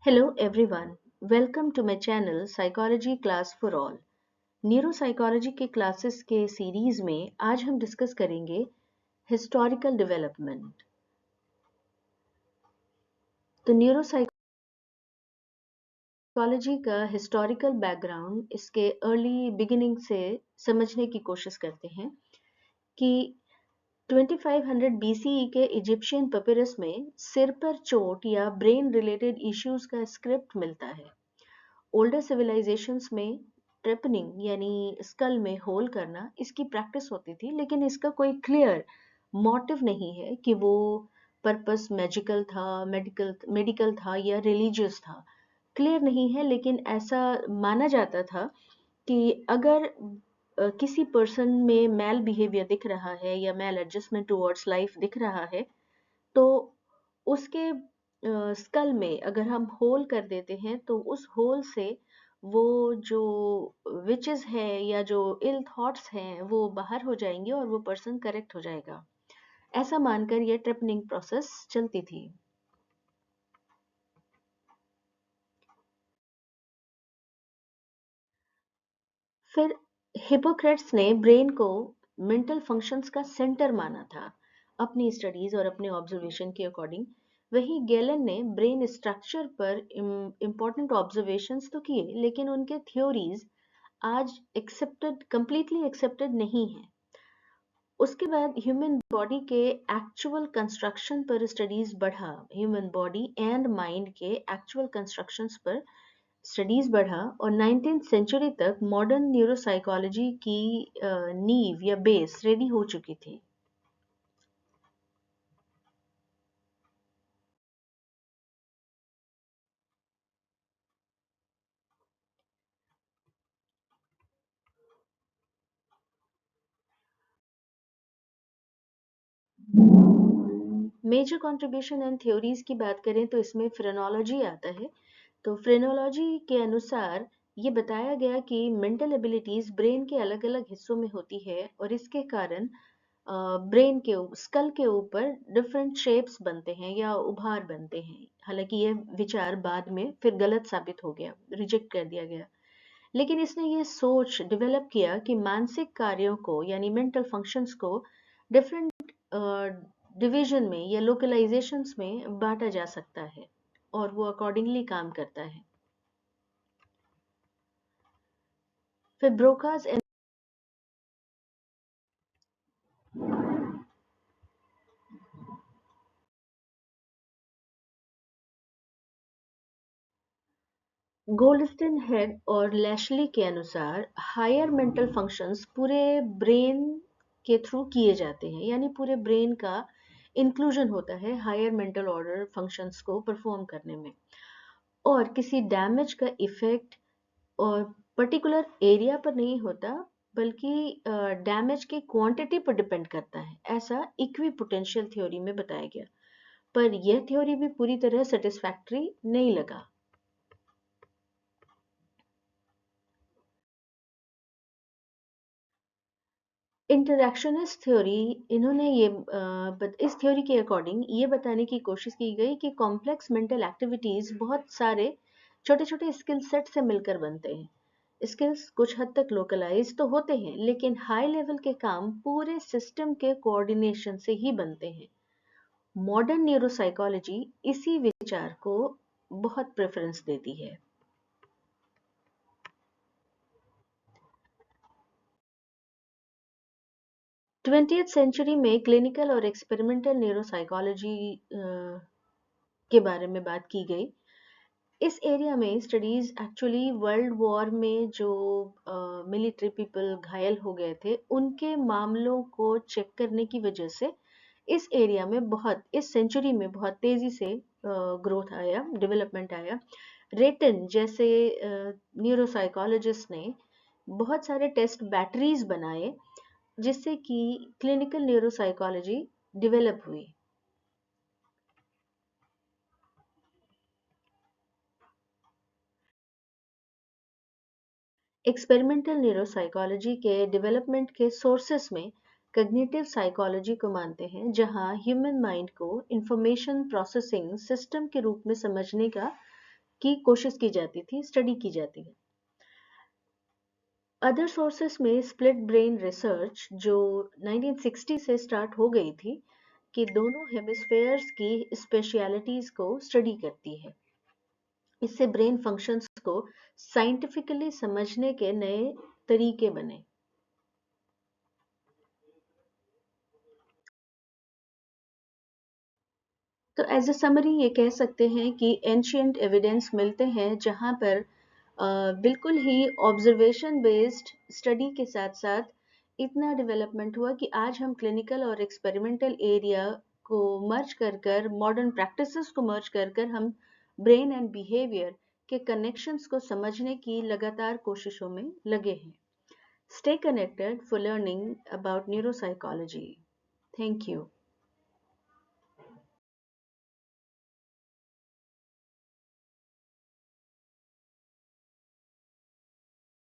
Hello everyone, welcome to my channel Psychology Class for All. Neuropsychology के classes के series में आज हम डिस्कस करेंगे हिस्टोरिकल डेवलपमेंट। तो न्यूरोसाइकोलॉजी का हिस्टोरिकल बैकग्राउंड इसके अर्ली बिगिनिंग से समझने की कोशिश करते हैं कि 2500 BCE के इजिप्शियन पेपिरस में सिर पर चोट या ब्रेन रिलेटेड इश्यूज का स्क्रिप्ट मिलता है। ओल्डर सिविलाइजेशंस में ट्रेपनिंग यानी स्कल में होल करना इसकी प्रैक्टिस होती थी, लेकिन इसका कोई क्लियर मोटिव नहीं है कि वो पर्पस मैजिकल था, मेडिकल मेडिकल था या रिलीजियस था। क्लियर नहीं है, लेकिन ऐसा माना जाता था कि अगर किसी पर्सन में मैल बिहेवियर दिख रहा है या मैल एडजस्टमेंट टुवर्ड्स लाइफ दिख रहा है, तो उसके स्कल में अगर हम होल कर देते हैं तो उस होल से वो जो विचेस है या जो इल थॉट्स हैं वो बाहर हो जाएंगे और वो पर्सन करेक्ट हो जाएगा। ऐसा मानकर ये ट्रिपनिंग प्रोसेस चलती थी। फिर हिपोक्रेट्स ने ब्रेन को मेंटल फंक्शंस का सेंटर माना था अपनी स्टडीज और अपने ऑब्जर्वेशन के अकॉर्डिंग। वहीं गैलन ने ब्रेन स्ट्रक्चर पर इम्पोर्टेंट ऑब्जर्वेशंस तो किए, लेकिन उनके थ्योरीज आज एक्सेप्टेड कंप्लीटली एक्सेप्टेड नहीं है। उसके बाद ह्यूमन बॉडी के एक्चुअल कंस्ट्रक्शन पर स्टडीज बढ़ा, ह्यूमन बॉडी एंड माइंड के एक्चुअल कंस्ट्रक्शंस पर स्टडीज बढ़ा और 19th सेंचुरी तक मॉडर्न न्यूरोसाइकोलॉजी की नींव या बेस रेडी हो चुकी थी। मेजर कंट्रीब्यूशन एंड थ्योरीज की बात करें तो इसमें फ्रेनोलॉजी आता है। तो फ्रेनोलॉजी के अनुसार ये बताया गया कि मेंटल एबिलिटीज ब्रेन के अलग अलग हिस्सों में होती है और इसके कारण ब्रेन के स्कल के ऊपर डिफरेंट शेप्स बनते हैं या उभार बनते हैं। हालांकि यह विचार बाद में फिर गलत साबित हो गया, रिजेक्ट कर दिया गया। लेकिन इसने ये सोच डेवलप किया कि मानसिक कार्यों को यानी मेंटल फंक्शंस को डिफरेंट डिवीजन में या लोकलाइजेशंस में बांटा जा सकता है और वो अकॉर्डिंगली काम करता है। फिर ब्रोकास एंड गोल्डस्टिन हेड और लैशली के अनुसार हायर मेंटल फंक्शंस पूरे ब्रेन के थ्रू किए जाते हैं, यानी पूरे ब्रेन का इंक्लूजन होता है हायर मेंटल ऑर्डर फंक्शंस को परफॉर्म करने में। और किसी डैमेज का इफेक्ट और पर्टिकुलर एरिया पर नहीं होता, बल्कि डैमेज की क्वांटिटी पर डिपेंड करता है, ऐसा इक्वी पोटेंशियल थ्योरी में बताया गया। पर यह थ्योरी भी पूरी तरह सेटिस्फैक्ट्री नहीं लगा। इंटरैक्शनिस्ट थ्योरी, इन्होंने इस थ्योरी के अकॉर्डिंग ये बताने की कोशिश की गई कि कॉम्प्लेक्स मेंटल एक्टिविटीज बहुत सारे छोटे छोटे स्किल सेट से मिलकर बनते हैं। स्किल्स कुछ हद तक लोकलाइज तो होते हैं, लेकिन हाई लेवल के काम पूरे सिस्टम के कोऑर्डिनेशन से ही बनते हैं। मॉडर्न न्यूरोसाइकोलॉजी इसी विचार को बहुत प्रेफरेंस देती है। 20th सेंचुरी में क्लिनिकल और एक्सपेरिमेंटल न्यूरोसाइकोलॉजी के बारे में बात की गई। इस एरिया में स्टडीज एक्चुअली वर्ल्ड वॉर में जो मिलिट्री पीपल घायल हो गए थे उनके मामलों को चेक करने की वजह से इस एरिया में बहुत इस सेंचुरी में बहुत तेजी से ग्रोथ आया, डेवलपमेंट आया। रेटन जैसे न्यूरोसाइकोलॉजिस्ट ने बहुत सारे टेस्ट बैटरीज बनाए जिससे कि क्लिनिकल न्यूरोसाइकोलॉजी डेवलप हुई। एक्सपेरिमेंटल न्यूरोसाइकोलॉजी के डेवलपमेंट के सोर्सेस में कग्निटिव साइकोलॉजी को मानते हैं, जहां ह्यूमन माइंड को इंफॉर्मेशन प्रोसेसिंग सिस्टम के रूप में समझने का की कोशिश की जाती थी, स्टडी की जाती है। अदर सोर्सेस में स्प्लिट ब्रेन रिसर्च जो 1960 से स्टार्ट हो गई थी, कि दोनों हेमिस्फेयर्स की स्पेशलिटीज को स्टडी करती है। इससे ब्रेन फंक्शंस को साइंटिफिकली समझने के नए तरीके बने। तो एज अ समरी ये कह सकते हैं कि एंशियंट एविडेंस मिलते हैं जहाँ पर बिल्कुल ही ऑब्जर्वेशन बेस्ड स्टडी के साथ साथ इतना डेवलपमेंट हुआ कि आज हम क्लिनिकल और एक्सपेरिमेंटल एरिया को मर्ज कर कर, मॉडर्न प्रैक्टिसेस को मर्ज कर कर हम ब्रेन एंड बिहेवियर के कनेक्शंस को समझने की लगातार कोशिशों में लगे हैं। Stay connected for learning about neuropsychology. Thank you.